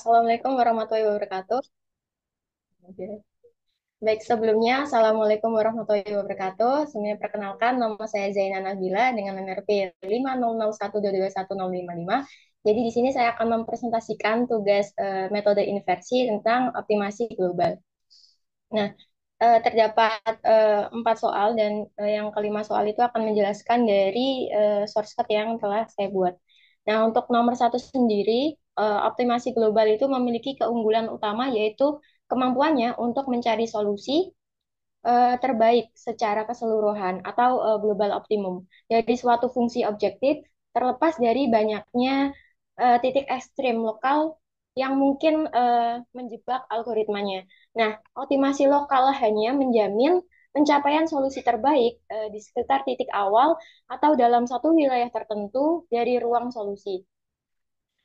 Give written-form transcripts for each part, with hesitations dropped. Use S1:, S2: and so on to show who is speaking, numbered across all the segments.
S1: Assalamualaikum warahmatullahi wabarakatuh. Oke. Baik, sebelumnya, Assalamualaikum warahmatullahi wabarakatuh. Sebelumnya perkenalkan, nama saya Zaina Nabila dengan nomor P 50012210555. Jadi di sini saya akan mempresentasikan tugas metode inversi tentang optimasi global. Nah, terdapat empat soal dan yang kelima soal itu akan menjelaskan dari source code yang telah saya buat. Nah, untuk nomor satu sendiri, optimasi global itu memiliki keunggulan utama yaitu kemampuannya untuk mencari solusi terbaik secara keseluruhan atau global optimum dari suatu fungsi objektif terlepas dari banyaknya titik ekstrim lokal yang mungkin menjebak algoritmanya. Nah, optimasi lokal hanya menjamin pencapaian solusi terbaik di sekitar titik awal atau dalam satu wilayah tertentu dari ruang solusi.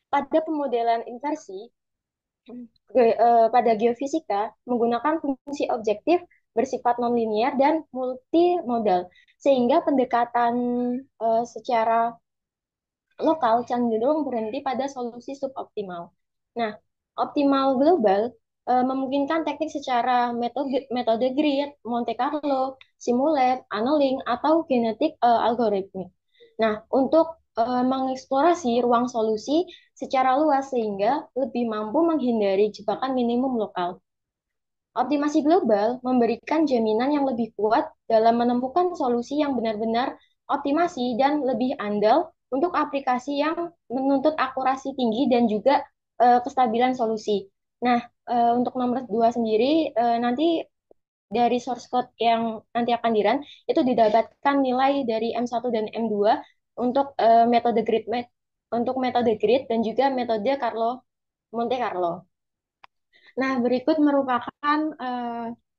S1: Pada pemodelan inversi, pada geofisika menggunakan fungsi objektif bersifat nonlinear dan multimodal, sehingga pendekatan secara lokal cenderung berhenti pada solusi suboptimal. Nah, optimal global memungkinkan teknik secara metode grid, Monte Carlo, simulate, annealing, atau genetik algoritmik. Nah, untuk mengeksplorasi ruang solusi secara luas sehingga lebih mampu menghindari jebakan minimum lokal. Optimasi global memberikan jaminan yang lebih kuat dalam menemukan solusi yang benar-benar optimasi dan lebih andal untuk aplikasi yang menuntut akurasi tinggi dan juga kestabilan solusi. Nah, untuk nomor dua sendiri, nanti dari source code yang nanti akan dirun, itu didapatkan nilai dari M1 dan M2 untuk untuk metode grid dan juga metode Monte Carlo. Nah, berikut merupakan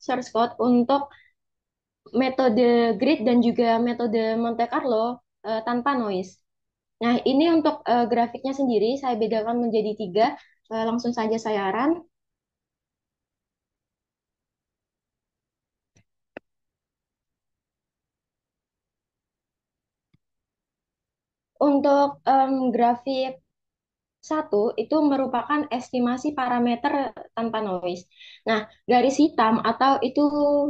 S1: source code untuk metode grid dan juga metode Monte Carlo tanpa noise. Nah, ini untuk grafiknya sendiri saya bedakan menjadi tiga. Langsung saja saya run. Untuk grafik satu itu merupakan estimasi parameter tanpa noise. Nah, garis hitam atau itu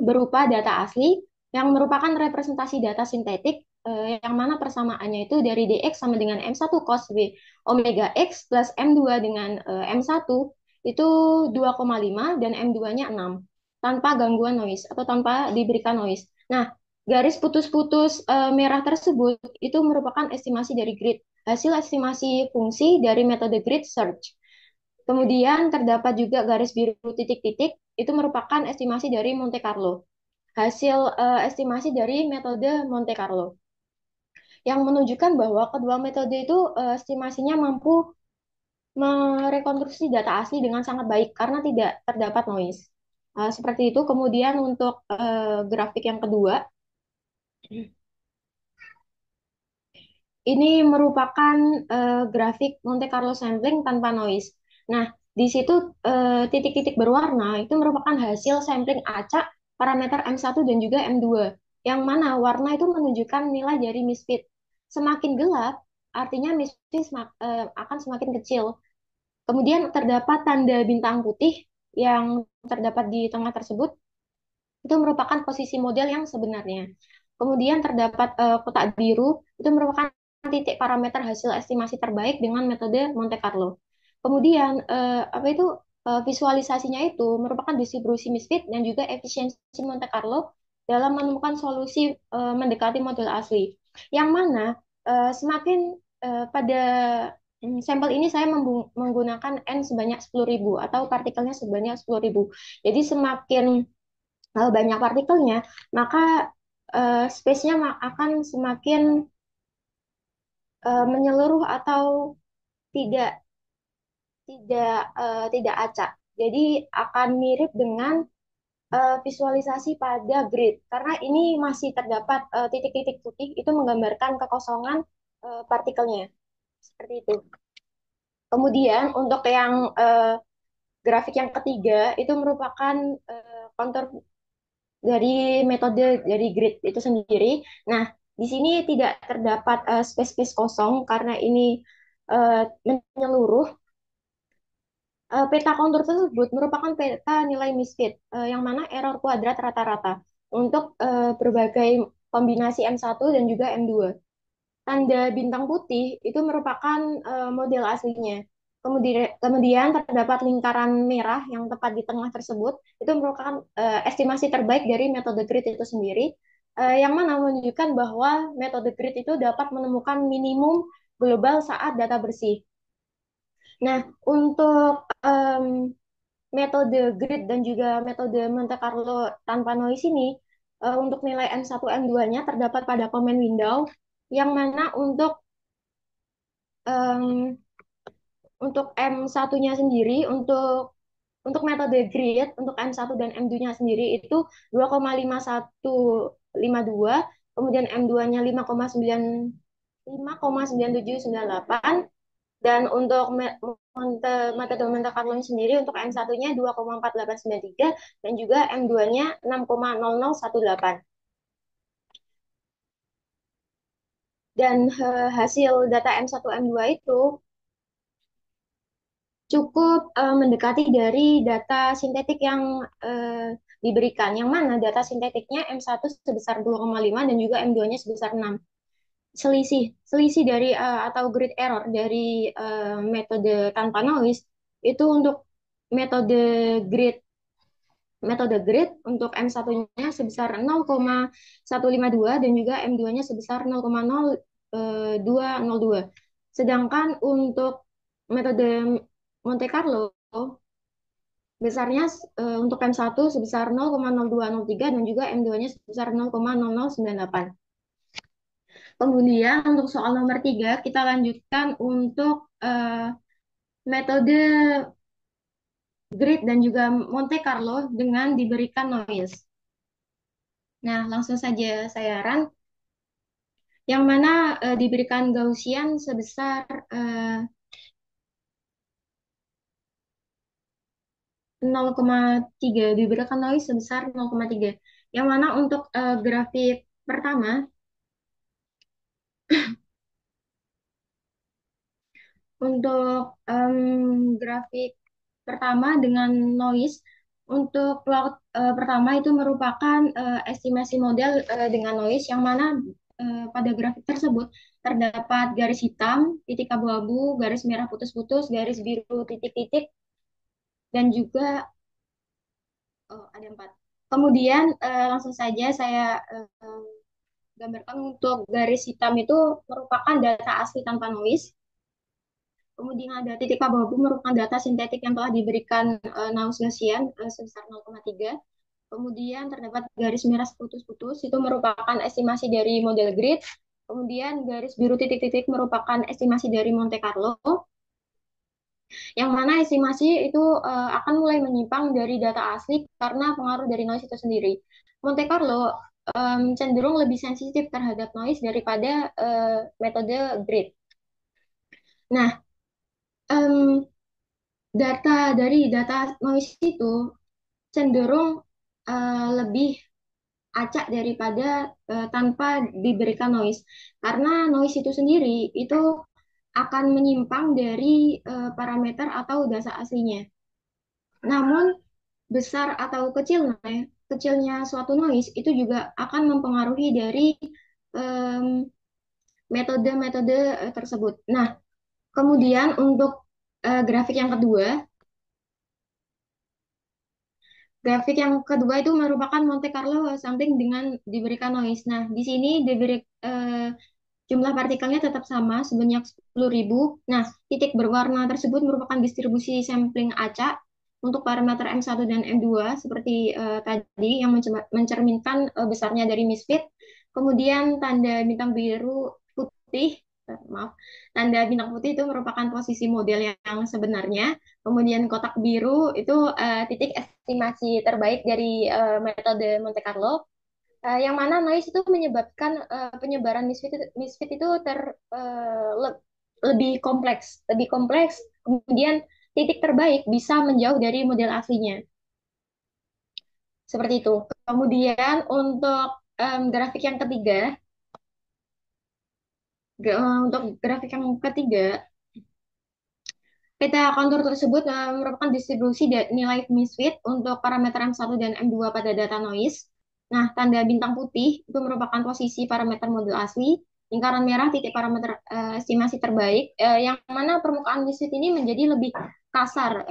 S1: berupa data asli yang merupakan representasi data sintetik yang mana persamaannya itu dari dx sama dengan m1 cos b omega x plus m2 dengan m1 itu 2,5 dan m2-nya 6 tanpa gangguan noise atau tanpa diberikan noise. Nah, garis putus-putus merah tersebut itu merupakan estimasi dari grid, hasil estimasi fungsi dari metode grid search. Kemudian terdapat juga garis biru titik-titik, itu merupakan estimasi dari Monte Carlo. Hasil estimasi dari metode Monte Carlo. Yang menunjukkan bahwa kedua metode itu estimasinya mampu merekonstruksi data asli dengan sangat baik karena tidak terdapat noise. Seperti itu. Kemudian untuk grafik yang kedua, ini merupakan grafik Monte Carlo sampling tanpa noise. Nah, di situ titik-titik berwarna itu merupakan hasil sampling acak parameter M1 dan juga M2, yang mana warna itu menunjukkan nilai dari misfit. Semakin gelap, artinya misfit akan semakin kecil. Kemudian terdapat tanda bintang putih yang terdapat di tengah tersebut, itu merupakan posisi model yang sebenarnya. Kemudian terdapat kotak biru, itu merupakan titik parameter hasil estimasi terbaik dengan metode Monte Carlo. Kemudian apa itu visualisasinya itu merupakan distribusi misfit dan juga efisiensi Monte Carlo dalam menemukan solusi mendekati model asli. Yang mana semakin pada sampel ini saya menggunakan N sebanyak 10.000 atau partikelnya sebanyak 10.000. Jadi semakin banyak partikelnya, maka space-nya akan semakin menyeluruh atau tidak tidak acak. Jadi akan mirip dengan visualisasi pada grid karena ini masih terdapat titik-titik putih itu menggambarkan kekosongan partikelnya. Seperti itu. Kemudian untuk yang grafik yang ketiga itu merupakan kontur dari metode dari grid itu sendiri. Nah, di sini tidak terdapat space-space kosong karena ini menyeluruh. Peta kontur tersebut merupakan peta nilai misfit, yang mana error kuadrat rata-rata untuk berbagai kombinasi M1 dan juga M2. Tanda bintang putih itu merupakan model aslinya. Kemudian terdapat lingkaran merah yang tepat di tengah tersebut. Itu merupakan estimasi terbaik dari metode grid itu sendiri, yang mana menunjukkan bahwa metode grid itu dapat menemukan minimum global saat data bersih. Nah, untuk metode grid dan juga metode Monte Carlo tanpa noise ini, untuk nilai M1, M2-nya terdapat pada comment window, yang mana em, untuk M1-nya sendiri, untuk metode grid, untuk M1 dan M2-nya sendiri itu 2,5152, kemudian M2-nya 5,9798, dan untuk metode Monte Carlo sendiri untuk M1-nya 2,4893 dan juga M2-nya 6,0018. Dan hasil data M1 M2 itu cukup mendekati dari data sintetik yang diberikan, yang mana data sintetiknya M1 sebesar 2,5 dan juga M2-nya sebesar 6. Selisih dari atau grid error dari metode tanpa noise itu untuk metode grid metode grid untuk M1-nya sebesar 0,152 dan juga M2-nya sebesar 0,0202. Sedangkan untuk metode Monte Carlo besarnya untuk M1 sebesar 0,0203 dan juga M2-nya sebesar 0,0098. Kemudian untuk soal nomor 3 kita lanjutkan untuk metode grid dan juga Monte Carlo dengan diberikan noise. Nah, langsung saja saya run, yang mana diberikan Gaussian sebesar 0,3, diberikan noise sebesar 0,3. Yang mana untuk grafik pertama, untuk grafik pertama dengan noise, untuk plot pertama itu merupakan estimasi model dengan noise, yang mana pada grafik tersebut terdapat garis hitam, titik abu-abu, garis merah putus-putus, garis biru titik-titik, dan juga ada 4. Kemudian langsung saja saya gambarkan untuk garis hitam itu merupakan data asli tanpa noise. Kemudian ada titik abu-abu merupakan data sintetik yang telah diberikan Naus Gaussian sebesar 0,3. Kemudian terdapat garis merah putus-putus itu merupakan estimasi dari model grid. Kemudian garis biru titik-titik merupakan estimasi dari Monte Carlo, yang mana estimasi itu akan mulai menyimpang dari data asli karena pengaruh dari noise itu sendiri. Monte Carlo cenderung lebih sensitif terhadap noise daripada metode grid. Nah, em, data noise itu cenderung lebih acak daripada tanpa diberikan noise. Karena noise itu sendiri itu akan menyimpang dari parameter atau data aslinya. Namun besar atau kecilnya suatu noise itu juga akan mempengaruhi dari em, metode-metode tersebut. Nah, kemudian untuk grafik yang kedua, grafik yang kedua itu merupakan Monte Carlo sampling dengan diberikan noise. Nah, di sini jumlah partikelnya tetap sama sebanyak 10.000. Nah, titik berwarna tersebut merupakan distribusi sampling acak untuk parameter M1 dan M2 seperti tadi, yang mencerminkan besarnya dari misfit. Kemudian tanda bintang biru putih, maaf, tanda bintang putih itu merupakan posisi model yang sebenarnya. Kemudian kotak biru itu titik estimasi terbaik dari metode Monte Carlo, yang mana noise itu menyebabkan penyebaran misfit itu lebih kompleks. Kemudian titik terbaik bisa menjauh dari model aslinya. Seperti itu. Kemudian untuk grafik yang ketiga, untuk grafik yang ketiga Peta kontur tersebut merupakan distribusi nilai misfit untuk parameter M1 dan M2 pada data noise. Nah, tanda bintang putih itu merupakan posisi parameter modul asli, lingkaran merah titik parameter estimasi terbaik, yang mana permukaan misfit ini menjadi lebih kasar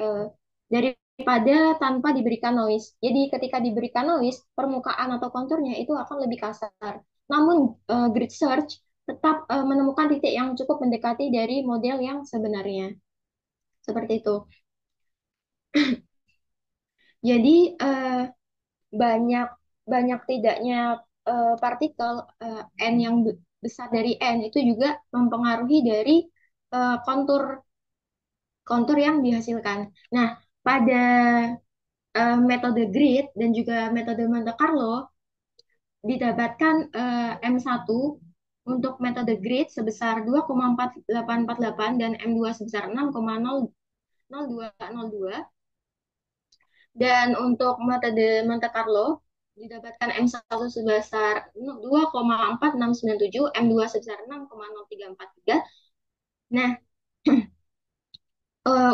S1: daripada tanpa diberikan noise. Jadi ketika diberikan noise, permukaan atau konturnya itu akan lebih kasar. Namun grid search tetap menemukan titik yang cukup mendekati dari model yang sebenarnya. Seperti itu. Jadi banyak banyak tidaknya partikel n yang besar dari n itu juga mempengaruhi dari kontur kontur yang dihasilkan. Nah, pada metode grid dan juga metode Monte Carlo didapatkan M1 untuk metode grid sebesar 2,4848 dan M2 sebesar 6,0202. Dan untuk metode Monte Carlo didapatkan M1 sebesar 2,4697, M2 sebesar 6,0343. Nah,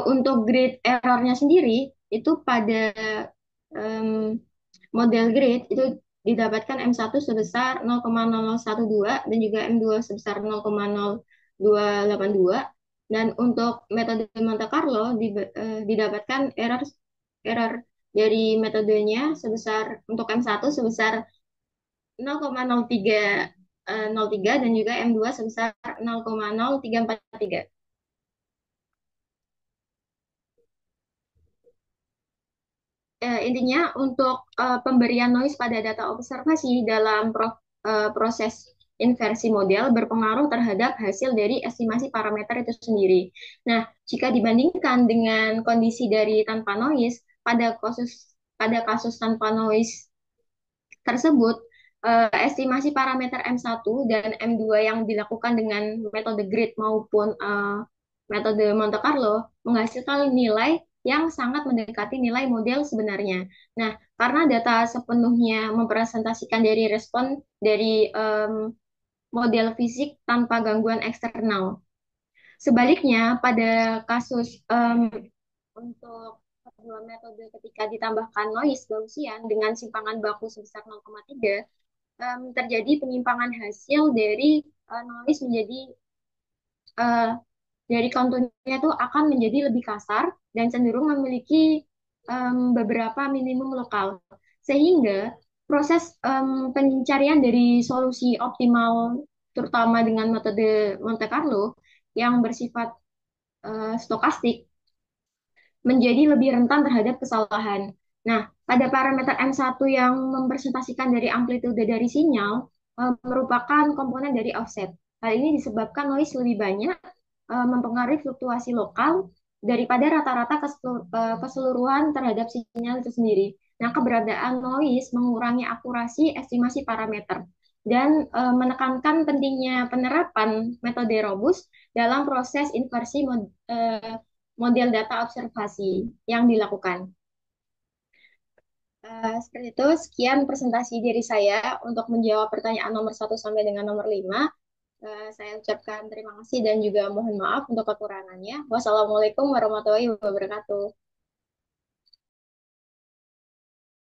S1: untuk grade errornya sendiri itu pada em, model grade itu didapatkan M1 sebesar 0,0012 dan juga M2 sebesar 0,0282. Dan untuk metode Monte Carlo didapatkan error error dari metodenya sebesar untuk M1 sebesar 0,0303 dan juga M2 sebesar 0,0343. Intinya untuk pemberian noise pada data observasi dalam proses inversi model berpengaruh terhadap hasil dari estimasi parameter itu sendiri. Nah, jika dibandingkan dengan kondisi dari tanpa noise, pada kasus tanpa noise tersebut, estimasi parameter M1 dan M2 yang dilakukan dengan metode grid maupun metode Monte Carlo menghasilkan nilai yang sangat mendekati nilai model sebenarnya. Nah, karena data sepenuhnya mempresentasikan dari respon dari model fisik tanpa gangguan eksternal. Sebaliknya, pada kasus untuk kedua metode ketika ditambahkan noise Gaussian dengan simpangan baku sebesar 0,3, terjadi penyimpangan hasil dari noise menjadi eh, dari konturnya itu akan menjadi lebih kasar dan cenderung memiliki beberapa minimum lokal. Sehingga proses pencarian dari solusi optimal terutama dengan metode Monte Carlo yang bersifat stokastik menjadi lebih rentan terhadap kesalahan. Nah, pada parameter M1 yang mempresentasikan dari amplitude dari sinyal merupakan komponen dari offset. Hal ini disebabkan noise lebih banyak mempengaruhi fluktuasi lokal daripada rata-rata keseluruhan terhadap sinyal itu sendiri. Nah, keberadaan noise mengurangi akurasi estimasi parameter dan menekankan pentingnya penerapan metode robust dalam proses inversi model data observasi yang dilakukan. Seperti itu, sekian presentasi dari saya untuk menjawab pertanyaan nomor 1 sampai dengan nomor 5. Saya ucapkan terima kasih dan juga mohon maaf untuk kekurangannya. Wassalamualaikum warahmatullahi wabarakatuh.